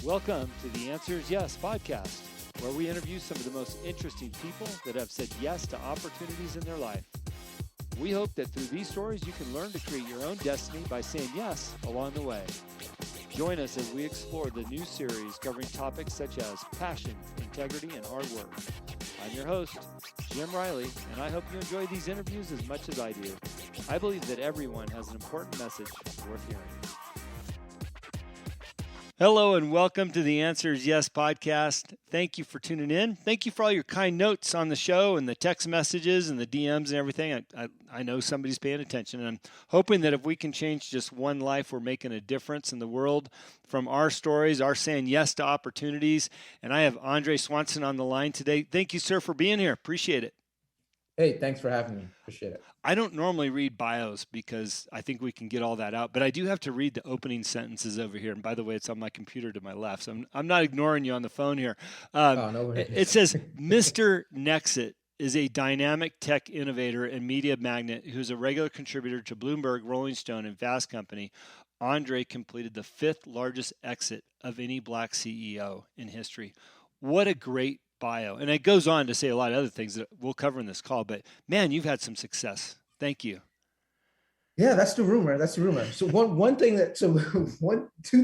Welcome to the Answer is Yes podcast, where we interview some of the most interesting people that have said yes to opportunities in their life. We hope that through these stories, you can learn to create your own destiny by saying yes along the way. Join us as we explore the new series covering topics such as passion, integrity, and hard work. I'm your host, Jim Riley, and I hope you enjoy these interviews as much as I do. I believe that everyone has an important message worth hearing. Hello and welcome to the Answer is Yes podcast. Thank you for tuning in. Thank you for all your kind notes on the show and the text messages and the DMs and everything. I know somebody's paying attention, and I'm hoping that if we can change just one life, we're making a difference in the world from our stories, our saying yes to opportunities. And I have Andre Swanston on the line today. Thank you, sir, for being here. Appreciate it. Hey, thanks for having me. Appreciate it. I don't normally read bios because I think we can get all that out, but I do have to read the opening sentences over here. And by the way, it's on my computer to my left, so I'm not ignoring you on the phone here. No worries. It says, Mr. Nexit is a dynamic tech innovator and media magnate who's a regular contributor to Bloomberg, Rolling Stone, and Fast Company. Andre completed the fifth largest exit of any black CEO in history. What a great bio. And it goes on to say a lot of other things that we'll cover in this call, but man, you've had some success. Thank you. Yeah, that's the rumor. So two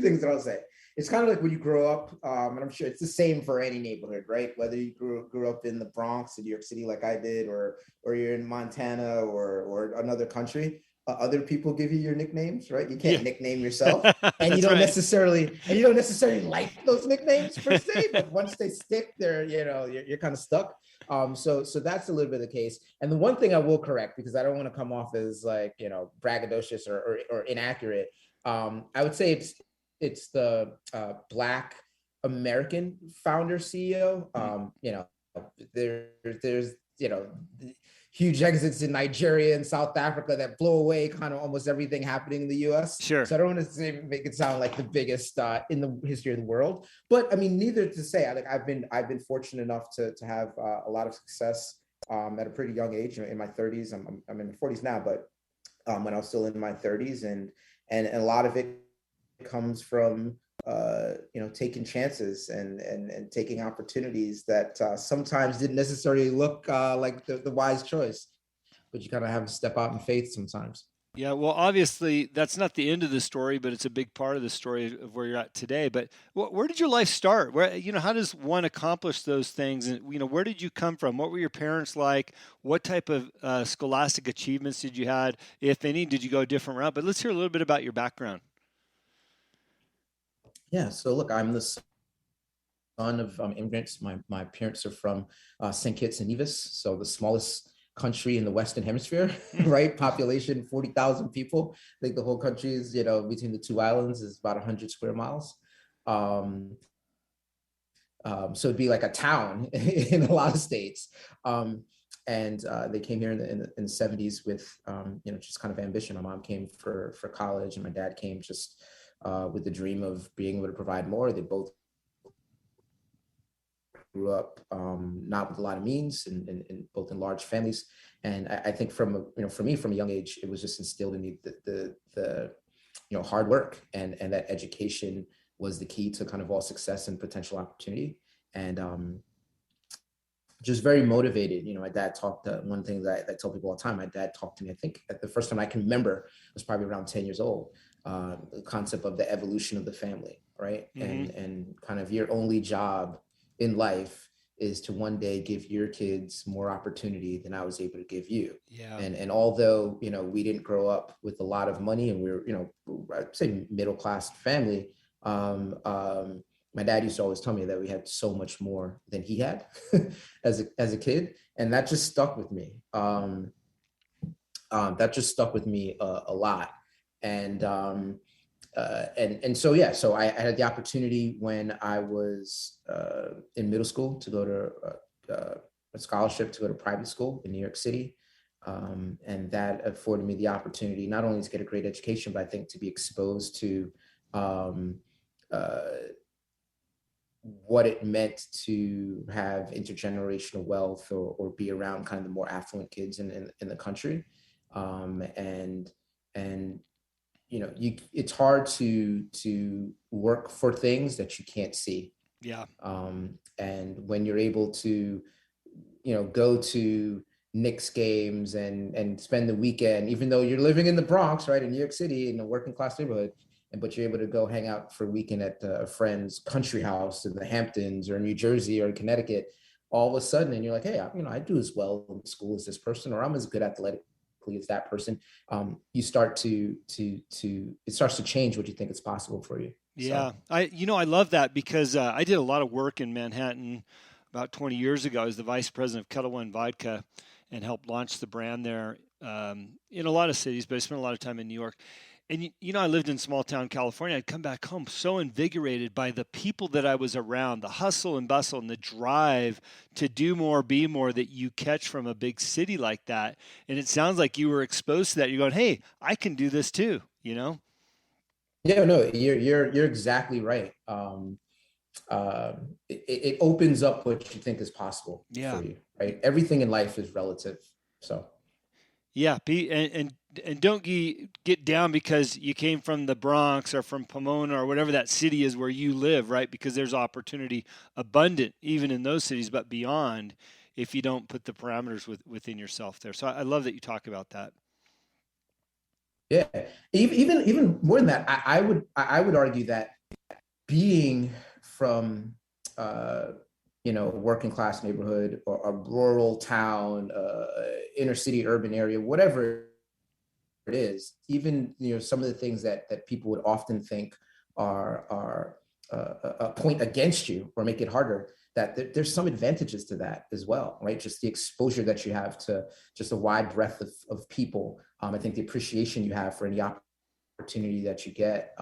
things that I'll say. It's kind of like when you grow up, and I'm sure it's the same for any neighborhood, right? Whether you grew up in the Bronx in New York City like I did, or you're in Montana or another country. Other people give you your nicknames, right? You can't nickname yourself, and you don't necessarily like those nicknames per se. But once they stick, you're kind of stuck. So that's a little bit of the case. And the one thing I will correct, because I don't want to come off as braggadocious or inaccurate. I would say it's the Black American founder CEO. There's huge exits in Nigeria and South Africa that blow away kind of almost everything happening in the U.S. Sure. So I don't want to make it sound like the biggest in the history of the world. But I mean, neither to say. I've been fortunate enough to have a lot of success at a pretty young age. In my 30s, I'm in my 40s now, but when I was still in my 30s, and a lot of it comes from taking chances and taking opportunities that sometimes didn't necessarily look like the wise choice, but you kind of have to step out in faith sometimes. Yeah, well, obviously that's not the end of the story, but it's a big part of the story of where you're at today. But where did your life start? How does one accomplish those things? And where did you come from? What were your parents like? What type of scholastic achievements did you had, if any? Did you go a different route? But let's hear a little bit about your background. Yeah, so look, I'm the son of immigrants. My parents are from St. Kitts and Nevis, so the smallest country in the Western Hemisphere, right? Population 40,000 people. I think the whole country is, between the two islands is about 100 square miles. So it'd be like a town in a lot of states. And they came here in the 70s with, just kind of ambition. My mom came for college, and my dad came just with the dream of being able to provide more. They both grew up not with a lot of means, and both in large families. And I think for me, from a young age, it was just instilled in me the hard work, and that education was the key to kind of all success and potential opportunity. And just very motivated. My dad talked, one thing that I tell people all the time, my dad talked to me, I think at the first time I can remember was probably around 10 years old. The concept of the evolution of the family, right? Mm-hmm. And kind of your only job in life is to one day give your kids more opportunity than I was able to give you. Yeah. And although, we didn't grow up with a lot of money, and we were, I'd say middle-class family, my dad used to always tell me that we had so much more than he had as a kid. And that just stuck with me. That just stuck with me a lot. And so I had the opportunity when I was in middle school to go to a scholarship to go to private school in New York City. And that afforded me the opportunity not only to get a great education, but I think to be exposed to what it meant to have intergenerational wealth or be around kind of the more affluent kids in the country. And it's hard to work for things that you can't see. Yeah. And when you're able to, go to Knicks games and spend the weekend, even though you're living in the Bronx, right, in New York City, in a working class neighborhood, but you're able to go hang out for a weekend at a friend's country house in the Hamptons or New Jersey or Connecticut, all of a sudden, and you're like, hey, I do as well in school as this person, or I'm as good athletically as that person. You start to it starts to change what you think is possible for you. Yeah. So. I love that because I did a lot of work in Manhattan about 20 years ago. I was the vice president of Kettle One Vodka and helped launch the brand there in a lot of cities, but I spent a lot of time in New York. And, I lived in small town California. I'd come back home so invigorated by the people that I was around, the hustle and bustle and the drive to do more, be more that you catch from a big city like that. And it sounds like you were exposed to that. You're going, hey, I can do this too, Yeah, no, you're exactly right. It opens up what you think is possible Yeah. for you, right? Everything in life is relative. So. Yeah, and don't get down because you came from the Bronx or from Pomona or whatever that city is where you live, right? Because there's opportunity abundant even in those cities, but beyond if you don't put the parameters within yourself there. So I love that you talk about that. Yeah, even more than that, I would argue that being from working class neighborhood or a rural town, inner city urban area, whatever it is, even some of the things that people would often think are a point against you or make it harder, that there's some advantages to that as well, right? Just the exposure that you have to just a wide breadth of people. I think the appreciation you have for any opportunity that you get.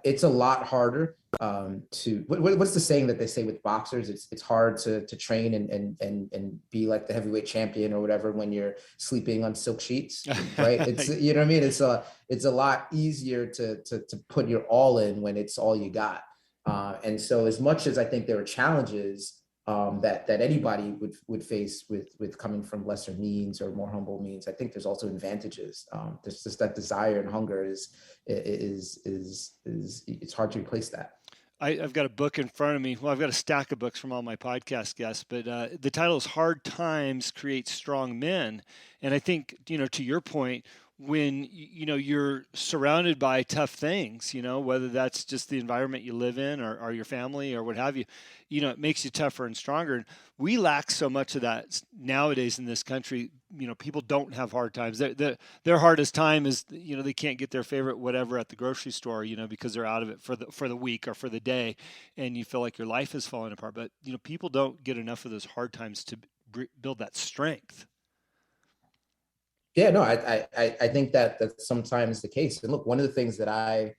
It's a lot harder what's the saying that they say with boxers? It's hard to train and be like the heavyweight champion or whatever when you're sleeping on silk sheets, right? It's what I mean. It's a lot easier to put your all in when it's all you got. And so as much as I think there are challenges that anybody would face with coming from lesser means or more humble means, I think there's also advantages. There's just that desire and hunger is it's hard to replace that. I've got a book in front of me. Well, I've got a stack of books from all my podcast guests, but the title is Hard Times Create Strong Men. And I think, to your point, when, you're surrounded by tough things, whether that's just the environment you live in or your family or what have you, it makes you tougher and stronger. And we lack so much of that nowadays in this country. People don't have hard times. Their hardest time is, they can't get their favorite whatever at the grocery store, because they're out of it for the week or for the day, and you feel like your life is falling apart. But, people don't get enough of those hard times to build that strength. Yeah, no, I think that that's sometimes the case. And look, one of the things that I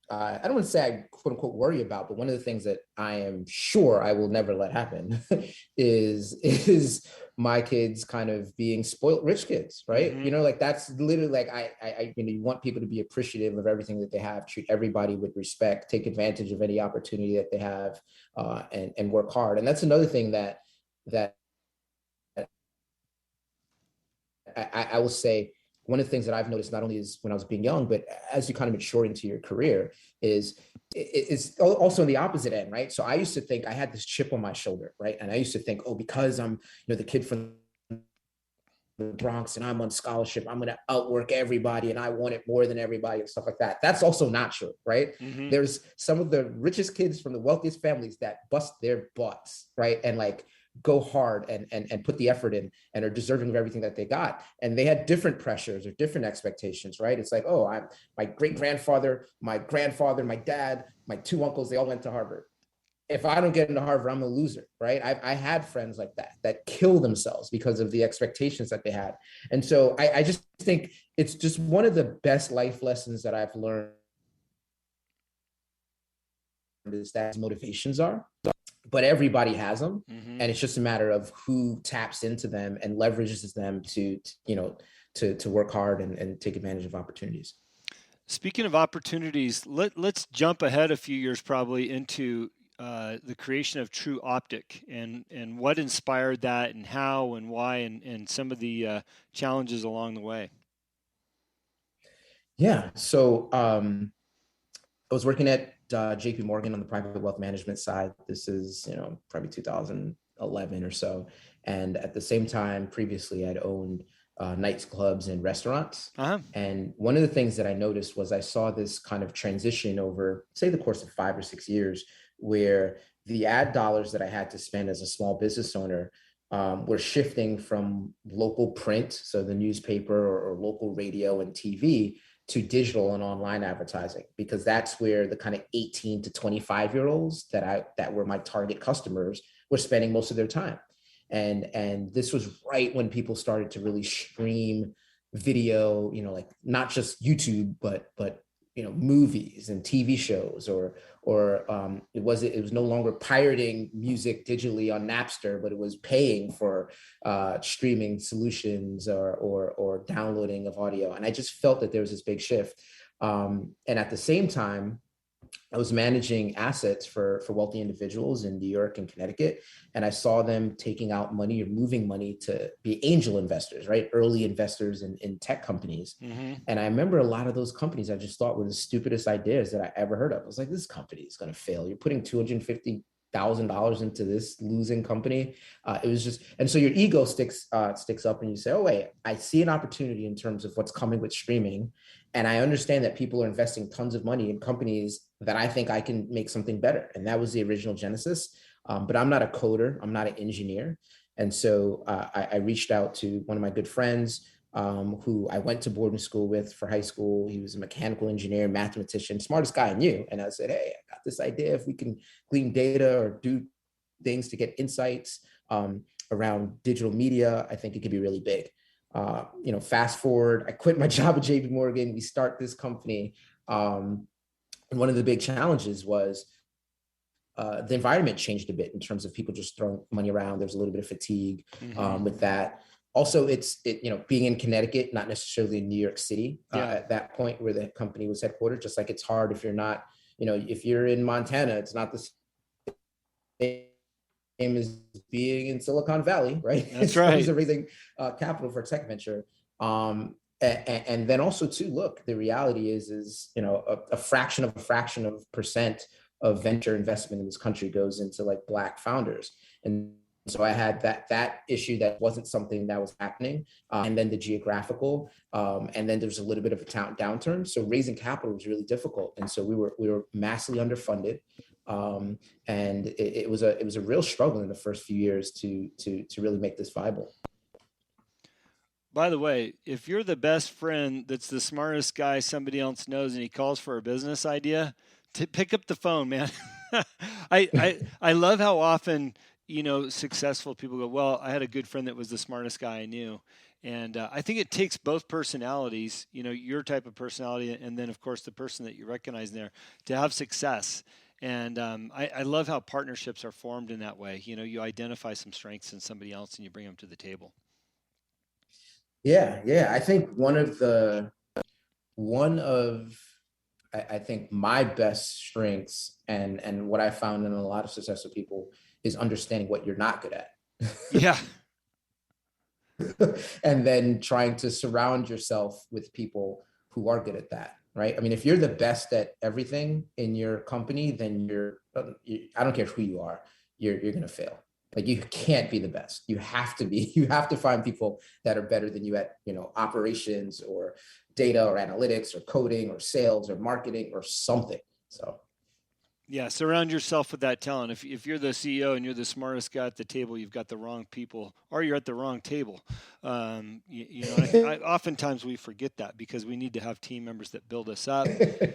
don't want to say I quote unquote worry about, but one of the things that I am sure I will never let happen is my kids kind of being spoiled rich kids, right? Mm-hmm. Like that's literally like I you want people to be appreciative of everything that they have, treat everybody with respect, take advantage of any opportunity that they have, and work hard. And that's another thing that I will say, one of the things that I've noticed not only is when I was being young, but as you kind of mature into your career, is it's also on the opposite end, right? So I used to think I had this chip on my shoulder, right? And I used to think, oh, because I'm the kid from the Bronx and I'm on scholarship, I'm going to outwork everybody and I want it more than everybody and stuff like that. That's also not true, right? Mm-hmm. There's some of the richest kids from the wealthiest families that bust their butts, right? And like go hard and put the effort in and are deserving of everything that they got. And they had different pressures or different expectations, right? It's like, oh, my great-grandfather, my grandfather, my dad, my two uncles, they all went to Harvard. If I don't get into Harvard, I'm a loser, right? I had friends like that kill themselves because of the expectations that they had. And so I just think it's just one of the best life lessons that I've learned is that motivations are, but everybody has them. Mm-hmm. And it's just a matter of who taps into them and leverages them to work hard and take advantage of opportunities. Speaking of opportunities, let's jump ahead a few years probably into the creation of Tru Optik and what inspired that and how and why and some of the challenges along the way. Yeah. So I was working at JPMorgan on the private wealth management side. This is, probably 2011 or so. And at the same time, previously, I'd owned nightclubs and restaurants. Uh-huh. And one of the things that I noticed was I saw this kind of transition over, say, the course of 5 or 6 years, where the ad dollars that I had to spend as a small business owner were shifting from local print, so the newspaper or local radio and TV, to digital and online advertising, because that's where the kind of 18 to 25-year-olds that were my target customers were spending most of their time. And this was right when people started to really stream video, like not just YouTube, but movies and TV shows, or it was no longer pirating music digitally on Napster, but it was paying for streaming solutions or downloading of audio. And I just felt that there was this big shift. And at the same time, I was managing assets for wealthy individuals in New York and Connecticut, and I saw them taking out money or moving money to be angel investors, right? Early investors in tech companies. Mm-hmm. And I remember a lot of those companies I just thought were the stupidest ideas that I ever heard of. I was like, this company is going to fail. You're putting $250,000 into this losing company. It was just, and so your ego sticks up, and you say, oh wait, I see an opportunity in terms of what's coming with streaming. And I understand that people are investing tons of money in companies that I think I can make something better. And that was the original genesis. But I'm not a coder. I'm not an engineer. And so I reached out to one of my good friends who I went to boarding school with for high school. He was a mechanical engineer, mathematician, smartest guy I knew. And I said, hey, I got this idea. If we can glean data or do things to get insights around digital media, I think it could be really big. Fast forward, I quit my job at JP Morgan. We start this company. And one of the big challenges was the environment changed a bit in terms of people just throwing money around. There's a little bit of fatigue with that. Also, being in Connecticut, not necessarily in New York City at that point where the company was headquartered, just like it's hard if you're not, if you're in Montana, it's not the same as being in Silicon Valley, right? That's right. It's a raising capital for a tech venture. And then also too, look, the reality is a fraction of percent of venture investment in this country goes into like Black founders. And so I had that issue that wasn't something that was happening. And then the geographical, and then there's a little bit of a downturn. So raising capital was really difficult. And so we were massively underfunded. And it was a real struggle in the first few years to really make this viable. By the way, if you're the best friend that's the smartest guy somebody else knows and he calls for a business idea, pick up the phone, man. I love how often, successful people go, well, I had a good friend that was the smartest guy I knew. And I think it takes both personalities, your type of personality, and then, of course, the person that you recognize there to have success. And I love how partnerships are formed in that way. You identify some strengths in somebody else and you bring them to the table. Yeah. I think I think my best strengths and what I found in a lot of successful people is understanding what you're not good at. Yeah. And then trying to surround yourself with people who are good at that, right? I mean, if you're the best at everything in your company, then I don't care who you are, you're going to fail. Like you can't be the best. You have to find people that are better than you at, operations or data or analytics or coding or sales or marketing or something. So. Yeah, surround yourself with that talent. If you're the CEO and you're the smartest guy at the table, you've got the wrong people, or you're at the wrong table. Oftentimes we forget that because we need to have team members that build us up.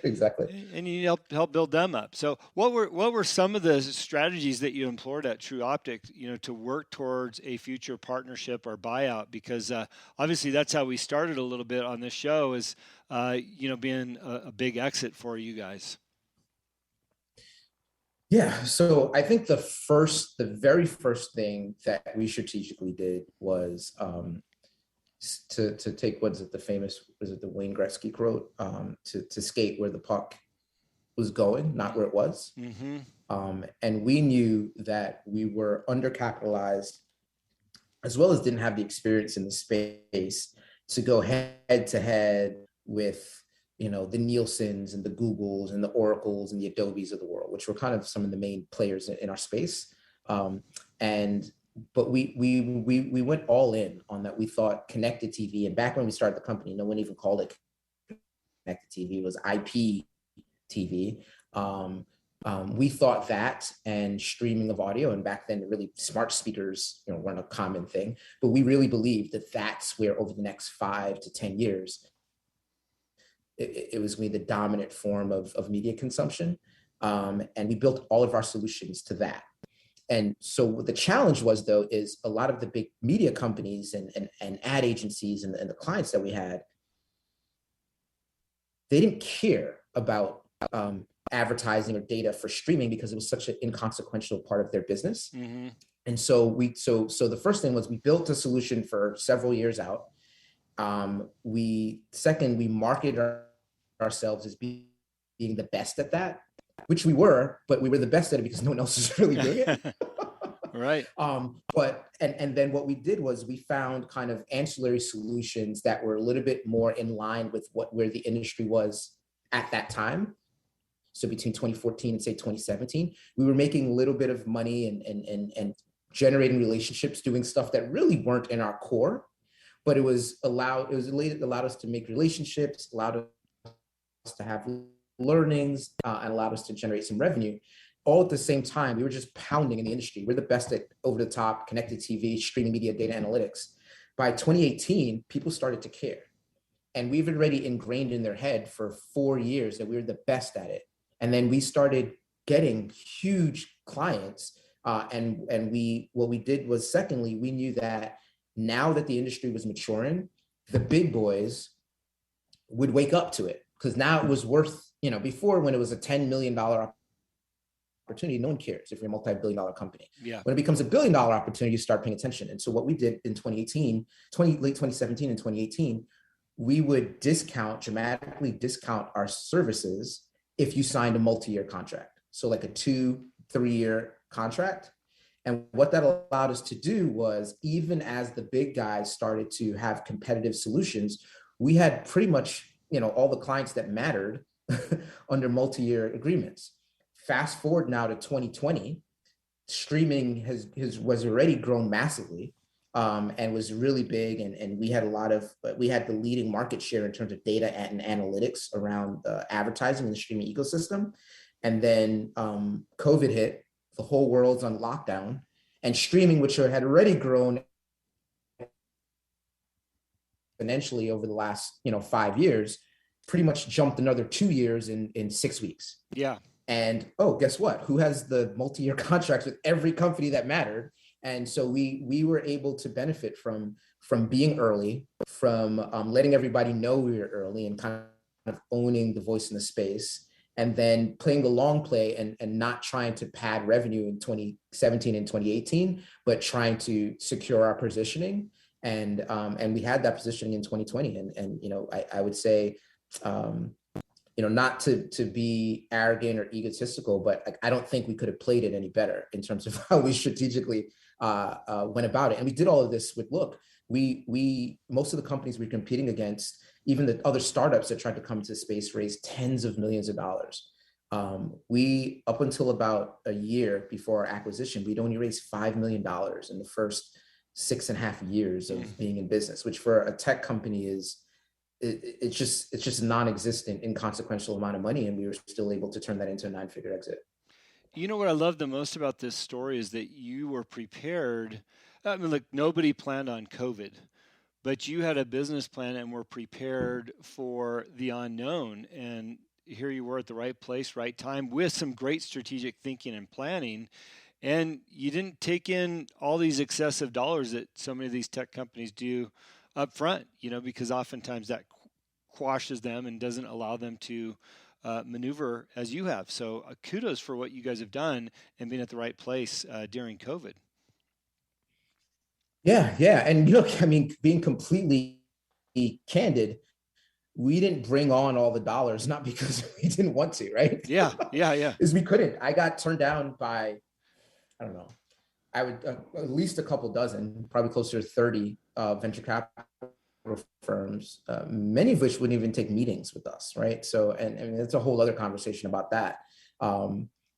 Exactly. And you help build them up. So what were some of the strategies that you employed at Tru Optik, to work towards a future partnership or buyout? Because obviously that's how we started a little bit on this show, is being a big exit for you guys. Yeah. So I think the very first thing that we strategically did was to take, the Wayne Gretzky quote, to skate where the puck was going, not where it was. Mm-hmm. And we knew that we were undercapitalized, as well as didn't have the experience in the space to go head to head with the Nielsen's and the Googles and the Oracles and the Adobes of the world, which were kind of some of the main players in our space. But we went all in on that. We thought connected TV, and back when we started the company, no one even called it connected TV. It was IP TV. We thought that and streaming of audio, and back then really smart speakers weren't a common thing, but we really believed that that's where over the next 5 to 10 years, it was going to be the dominant form of media consumption. And we built all of our solutions to that. And so what the challenge was, though, is a lot of the big media companies and ad agencies and the clients that we had, they didn't care about advertising or data for streaming because it was such an inconsequential part of their business. Mm-hmm. And so the first thing was we built a solution for several years out. We marketed ourselves as being the best at that, which we were, but we were the best at it because no one else was really doing it. Right. But then what we did was we found kind of ancillary solutions that were a little bit more in line with where the industry was at that time. So between 2014 and say 2017, we were making a little bit of money and generating relationships, doing stuff that really weren't in our core, but it allowed us to make relationships, allowed us to have learnings, and allowed us to generate some revenue. All at the same time, we were just pounding in the industry. We're the best at over-the-top, connected TV, streaming media, data analytics. By 2018, people started to care. And we've already ingrained in their head for 4 years that we were the best at it. And then we started getting huge clients. What we did was, secondly, we knew that now that the industry was maturing, the big boys would wake up to it, because now it was worth, before, when it was a $10 million opportunity, no one cares if you're a multi-billion-dollar company. Yeah. When it becomes $1 billion opportunity, you start paying attention. And so what we did in late 2017 and 2018, we would dramatically discount our services if you signed a multi-year contract. So like a 2-3 year contract. And what that allowed us to do was, even as the big guys started to have competitive solutions, we had pretty much, all the clients that mattered under multi-year agreements. Fast forward now to 2020, streaming was already grown massively, and was really big. And we had the leading market share in terms of data and analytics around advertising in the streaming ecosystem. And then COVID hit, the whole world's on lockdown, and streaming, which had already grown exponentially over the last 5 years, pretty much jumped another 2 years in 6 weeks. Yeah. And guess what? Who has the multi-year contracts with every company that mattered? And so we were able to benefit from being early, from letting everybody know we were early and kind of owning the voice in the space, and then playing the long play and not trying to pad revenue in 2017 and 2018, but trying to secure our positioning. And we had that positioning in 2020. And I would say, not to be arrogant or egotistical, but I don't think we could have played it any better in terms of how we strategically went about it. And we did all of this with, most of the companies we're competing against, even the other startups that tried to come into the space, raised tens of millions of dollars. We, up until about a year before our acquisition, we'd only raised $5 million in the first 6.5 years of being in business, which for a tech company it's just non-existent, inconsequential amount of money. And we were still able to turn that into a 9-figure exit. What I love the most about this story is that you were prepared. I mean, look, nobody planned on COVID, but you had a business plan and were prepared for the unknown. And here you were at the right place, right time, with some great strategic thinking and planning. And you didn't take in all these excessive dollars that so many of these tech companies do up front, because oftentimes that quashes them and doesn't allow them to maneuver as you have. So kudos for what you guys have done and being at the right place during COVID. Yeah. And being completely candid, we didn't bring on all the dollars, not because we didn't want to, right? Yeah. Is we couldn't. I got turned down by, I don't know, I would at least a couple dozen, probably closer to 30 venture firms, many of which wouldn't even take meetings with us, right? So, and it's a whole other conversation about that.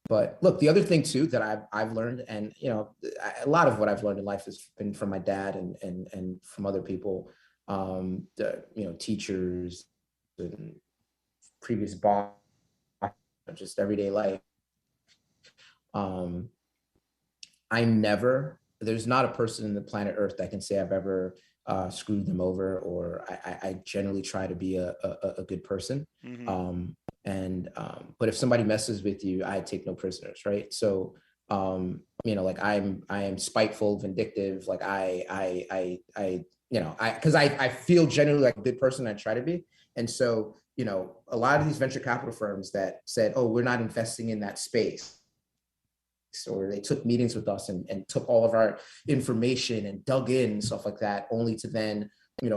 But look, the other thing too that I've learned, and a lot of what I've learned in life has been from my dad and from other people, teachers and previous boss, just everyday life. There's not a person in the planet Earth that can say I've ever screwed them over, or I generally try to be a good person. Mm-hmm. But if somebody messes with you, I take no prisoners, right? So, like I am spiteful, vindictive, like because I feel generally like a good person, I try to be. And so, a lot of these venture capital firms that said, oh, we're not investing in that space, or they took meetings with us and took all of our information and dug in and stuff like that, only to then,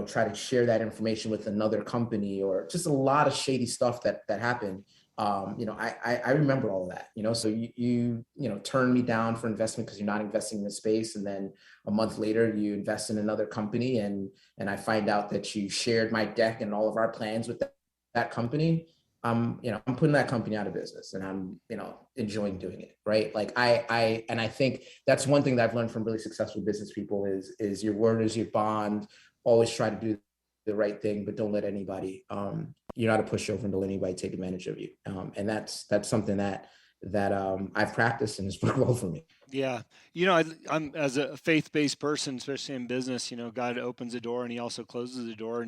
try to share that information with another company, or just a lot of shady stuff that happened. I remember all of that, so you turn me down for investment because you're not investing in the space. And then a month later you invest in another company, and I find out that you shared my deck and all of our plans with that company. I'm putting that company out of business, and I'm, enjoying doing it. Right. Like I think that's one thing that I've learned from really successful business people is your word is your bond. Always try to do the right thing, but don't let anybody, you're not a pushover, and don't let anybody take advantage of you. And that's something that I've practiced, and it's worked well for me. Yeah. I'm as a faith-based person, especially in business, God opens a door and he also closes the door.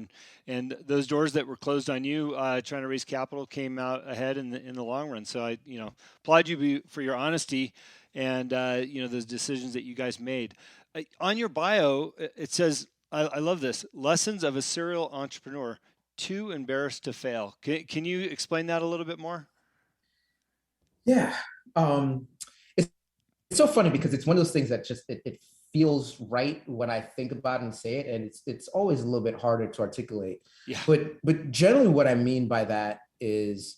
And those doors that were closed on you, trying to raise capital, came out ahead in the long run. So I, applaud you for your honesty and, those decisions that you guys made. On your bio, it says, I love this, lessons of a serial entrepreneur, too embarrassed to fail. Can you explain that a little bit more? Yeah. It's so funny because it's one of those things that just it feels right when I think about it and say it, and it's always a little bit harder to articulate. Yeah. But generally, what I mean by that is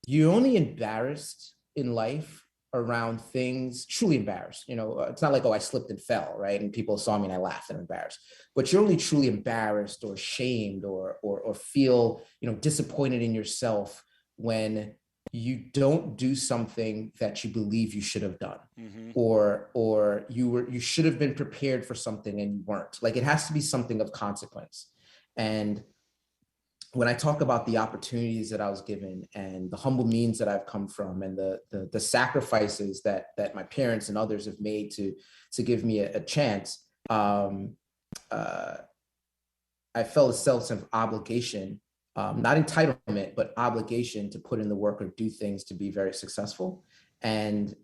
you're only embarrassed in life around things truly embarrassed. It's not like, oh, I slipped and fell, right? And people saw me and I laughed and I'm embarrassed. But you're only truly embarrassed or shamed or feel disappointed in yourself when you don't do something that you believe you should have done. Mm-hmm. or you should have been prepared for something and you weren't. Like, it has to be something of consequence. And when I talk about the opportunities that I was given and the humble means that I've come from, and the sacrifices that my parents and others have made to give me a chance, I felt a sense of obligation, not entitlement, but obligation to put in the work or do things to be very successful. And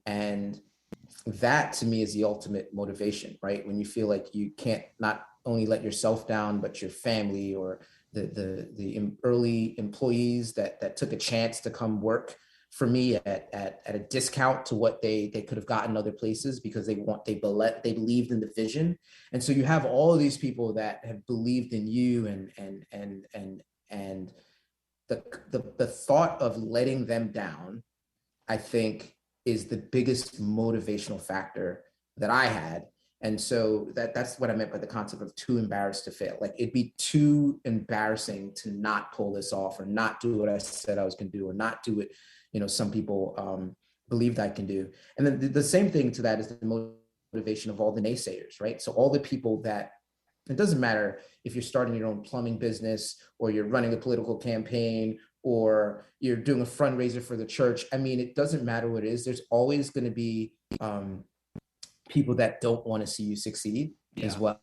that to me is the ultimate motivation, right? When you feel like you can't not only let yourself down, but your family or the early employees that took a chance to come work for me at a discount to what they could have gotten other places because they believed in the vision. And so you have all of these people that have believed in you, and the thought of letting them down, I think, is the biggest motivational factor that I had. And so that's what I meant by the concept of too embarrassed to fail. Like, it'd be too embarrassing to not pull this off, or not do what I said I was going to do, or not do it, some people believed I can do. And then the same thing to that is the motivation of all the naysayers, right? So all the people that, it doesn't matter if you're starting your own plumbing business, or you're running a political campaign, or you're doing a fundraiser for the church. I mean, it doesn't matter what it is. There's always going to be people that don't want to see you succeed as well.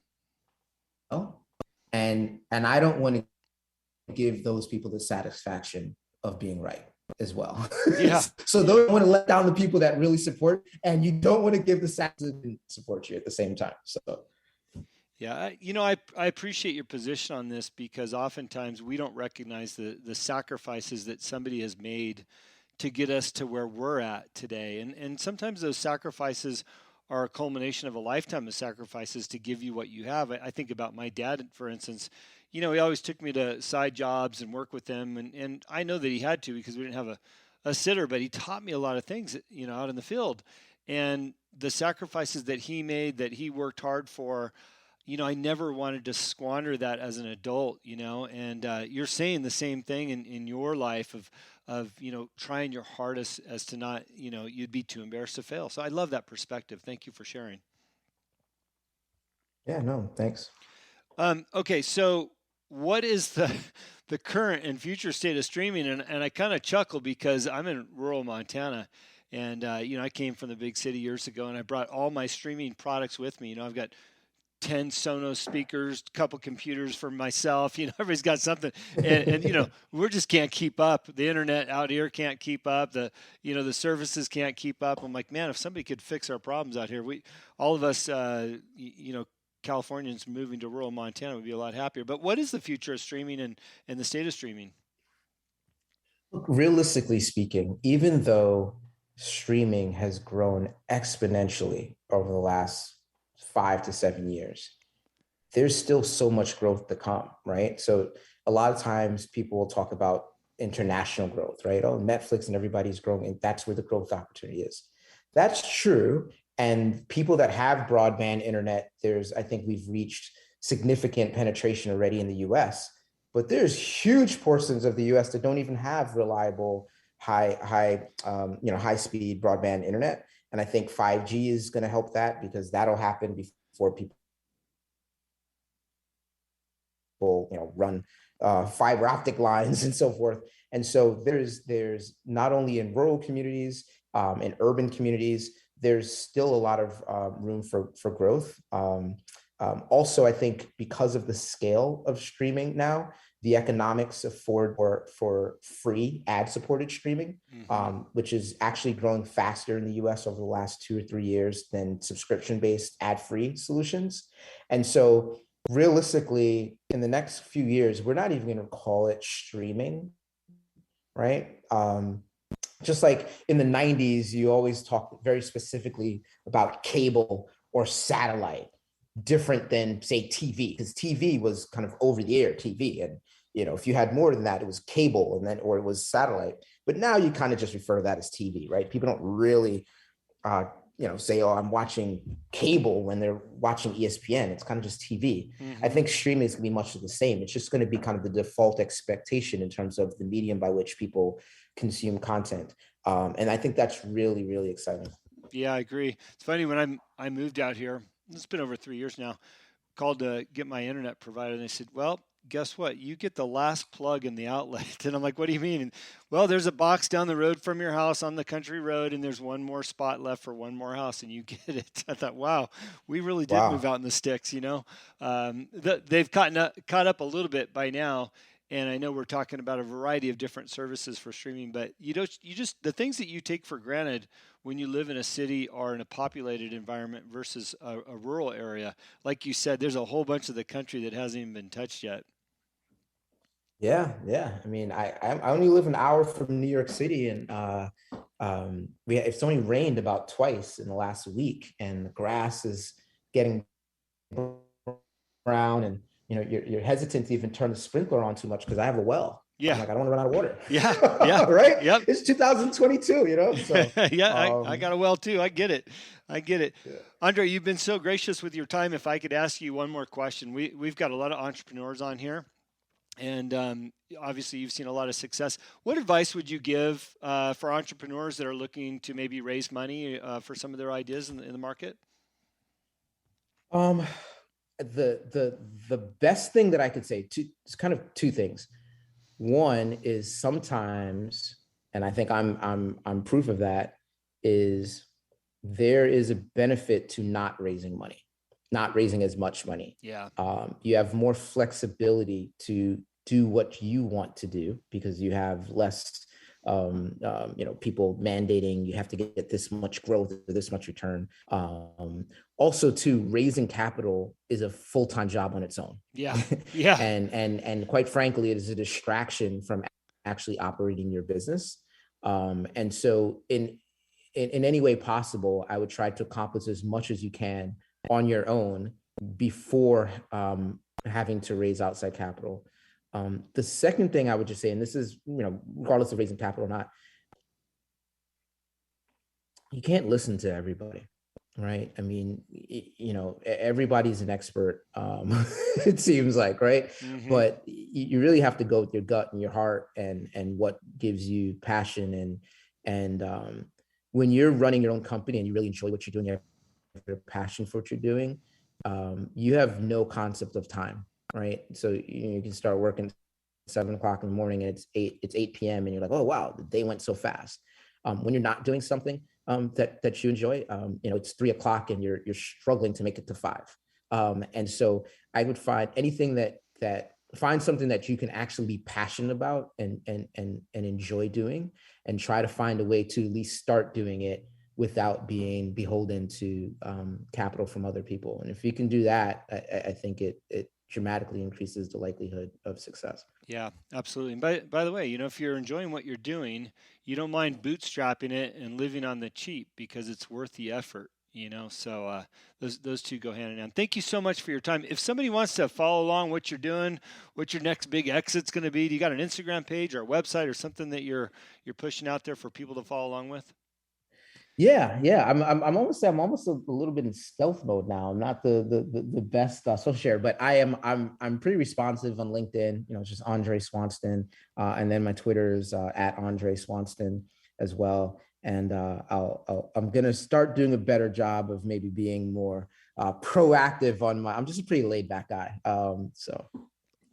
And I don't want to give those people the satisfaction of being right as well. Yeah. So you don't want to let down the people that really support, and you don't want to give the satisfaction to support you at the same time. So. Yeah, I appreciate your position on this, because oftentimes we don't recognize the sacrifices that somebody has made to get us to where we're at today. And sometimes those sacrifices are a culmination of a lifetime of sacrifices to give you what you have. I think about my dad, for instance. He always took me to side jobs and work with them. And I know that he had to, because we didn't have a sitter, but he taught me a lot of things, out in the field. And the sacrifices that he made, that he worked hard for, I never wanted to squander that as an adult, and you're saying the same thing in your life of trying your hardest as to not, you'd be too embarrassed to fail. So I love that perspective. Thank you for sharing. Yeah, no, thanks. Okay, so what is the current and future state of streaming? And I kind of chuckle because I'm in rural Montana, and I came from the big city years ago, and I brought all my streaming products with me. I've got 10 Sonos speakers, a couple computers for myself. Everybody's got something, and we just can't keep up. The internet out here can't keep up. The services can't keep up. I'm like, man, if somebody could fix our problems out here, all of us, Californians moving to rural Montana would be a lot happier. But what is the future of streaming and the state of streaming? Realistically speaking, even though streaming has grown exponentially over the last 5 to 7 years, there's still so much growth to come, right? So a lot of times people will talk about international growth, right? Oh, Netflix and everybody's growing, and that's where the growth opportunity is. That's true. And people that have broadband internet, I think we've reached significant penetration already in the US, but there's huge portions of the US that don't even have reliable high speed broadband internet. And I think 5G is going to help that, because that'll happen before people run fiber optic lines and so forth. And so there's not only in rural communities, in urban communities, there's still a lot of room for growth. Also, I think because of the scale of streaming now, the economics afford for free ad-supported streaming, which is actually growing faster in the US over the last 2 or 3 years than subscription-based ad-free solutions. And so realistically, in the next few years, we're not even going to call it streaming, right? Just like in the 90s, you always talk very specifically about cable or satellite, different than, say, TV, because TV was kind of over-the-air TV. And, if you had more than that, it was cable, or it was satellite. But now you kind of just refer to that as TV, right? People don't really, say, oh, I'm watching cable when they're watching ESPN. It's kind of just TV. I think streaming is going to be much of the same. It's just going to be kind of the default expectation in terms of the medium by which people consume content. And I think that's really, really exciting. Yeah, I agree. It's funny, when I moved out here, it's been over 3 years now, called to get my internet provider, and they said, well, guess what? You get the last plug in the outlet. And I'm like, what do you mean? And, well, there's a box down the road from your house on the country road, and there's one more spot left for one more house, and you get it. I thought, wow, we really did move out in the sticks, They've caught up a little bit by now. And I know we're talking about a variety of different services for streaming, but the things that you take for granted when you live in a city or in a populated environment versus a rural area. Like you said, there's a whole bunch of the country that hasn't even been touched yet. Yeah. I mean, I only live an hour from New York City, and it's only rained about twice in the last week, and the grass is getting brown, and you're hesitant to even turn the sprinkler on too much because I have a well. Yeah. I'm like, I don't want to run out of water. Yeah. Right. Yep. It's 2022, So yeah, I got a well too. I get it. Yeah. Andre, you've been so gracious with your time. If I could ask you one more question, we've got a lot of entrepreneurs on here, and obviously you've seen a lot of success. What advice would you give for entrepreneurs that are looking to maybe raise money for some of their ideas in the market? The best thing that I could say is kind of two things. One is sometimes, and I think I'm proof of that, is there is a benefit to not raising money, not raising as much money. Yeah. You have more flexibility to do what you want to do because you have less people mandating you have to get this much growth or this much return. Also, too, raising capital is a full-time job on its own. Yeah. and quite frankly, it is a distraction from actually operating your business. And so in any way possible, I would try to accomplish as much as you can on your own before having to raise outside capital. The second thing I would just say, and this is, regardless of raising capital or not, you can't listen to everybody. right? I mean, everybody's an expert, it seems like, right? Mm-hmm. But you really have to go with your gut and your heart and what gives you passion. And when you're running your own company and you really enjoy what you're doing, you have your passion for what you're doing, you have no concept of time, right? So you can start working 7 o'clock in the morning and it's 8 p.m. and you're like, oh wow, the day went so fast. When you're not doing something that you enjoy, it's 3 o'clock and you're struggling to make it to 5. And so I would find anything that find something that you can actually be passionate about and enjoy doing, and try to find a way to at least start doing it without being beholden to capital from other people. And if you can do that, I think it dramatically increases the likelihood of success. Yeah, absolutely. And by the way, if you're enjoying what you're doing, you don't mind bootstrapping it and living on the cheap because it's worth the effort. So those two go hand in hand. Thank you so much for your time. If somebody wants to follow along what you're doing, what your next big exit's going to be, do you got an Instagram page or a website or something that you're pushing out there for people to follow along with? Yeah. I'm almost a little bit in stealth mode now. I'm not the best social share, but I'm pretty responsive on LinkedIn. It's just Andre Swanston, and then my Twitter is at Andre Swanston as well. And I'm gonna start doing a better job of maybe being more proactive on my. I'm just a pretty laid back guy. So.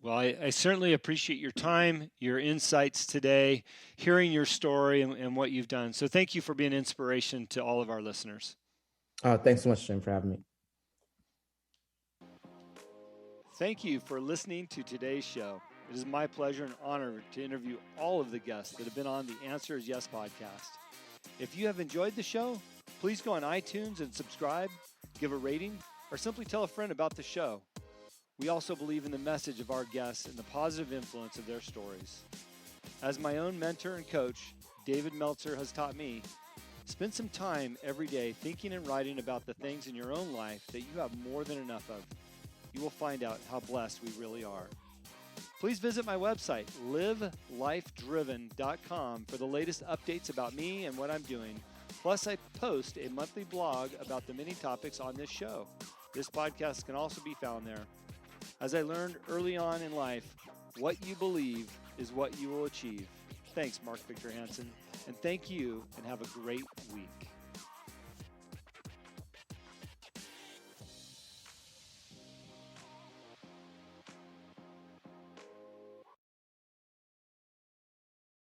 Well, I certainly appreciate your time, your insights today, hearing your story and what you've done. So thank you for being an inspiration to all of our listeners. Thanks so much, Jim, for having me. Thank you for listening to today's show. It is my pleasure and honor to interview all of the guests that have been on the Answer is Yes podcast. If you have enjoyed the show, please go on iTunes and subscribe, give a rating, or simply tell a friend about the show. We also believe in the message of our guests and the positive influence of their stories. As my own mentor and coach, David Meltzer, has taught me, spend some time every day thinking and writing about the things in your own life that you have more than enough of. You will find out how blessed we really are. Please visit my website, livelifedriven.com, for the latest updates about me and what I'm doing. Plus, I post a monthly blog about the many topics on this show. This podcast can also be found there. As I learned early on in life, what you believe is what you will achieve. Thanks, Mark Victor Hansen, and thank you, and have a great week.